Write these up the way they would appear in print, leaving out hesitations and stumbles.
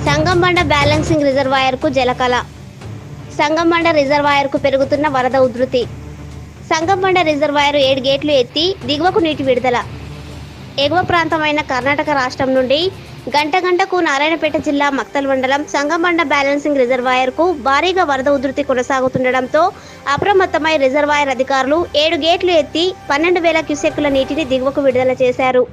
Sangambanda balancing రిజర్వాయర్కు జలకళ. సంగంబండ రిజర్వాయర్కు పెరుగుతున్న వరద ఉధృతి. సంగంబండ రిజర్వాయర్ 7 గేట్లు ఎత్తి దిగువకు నీటి విడుదల. ఎగువ ప్రాంతమైన కర్ణాటక రాష్ట్రం నుండి గంటకు నారాయణపేట జిల్లా మక్తల్ మండలం సంగంబండ బ్యాలెన్సింగ్ రిజర్వాయర్కు భారీగా వరద ఉధృతి కొనసాగుతుండటంతో అప్రమత్తమై రిజర్వాయర్ అధికారులు 7 గేట్లు ఎత్తి 12,000 క్యూసెక్కుల నీటిని దిగువకు విడుదల చేశారు.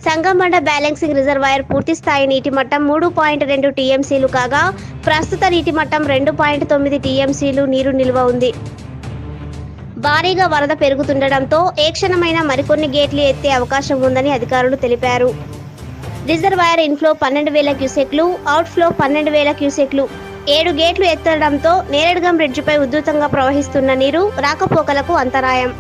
సంగంబండ బ్యాలెన్సింగ్ రిజర్వాయర్ పూర్తి స్థాయి నీటి మట్టం 3.2 టీఎంసీలు కాగా ప్రస్తుత నీటి మట్టం 2.9 టీఎంసీలు నీరు నిల్వ ఉంది. భారీగా వరద పెరుగుతుండటంతో ఏ క్షణమైనా మరికొన్ని గేట్లు ఎత్తే అవకాశం ఉందని అధికారులు తెలిపారు. రిజర్వాయర్ ఇన్ఫ్లో 12,000 క్యూసెక్లు, అవుట్ఫ్లో 12,000 క్యూసెక్లు. 7 గేట్లు ఎత్తడంతో నేరేడుగం బ్రిడ్జిపై ఉధృతంగా ప్రవహిస్తున్న నీరు రాకపోకలకు అంతరాయం.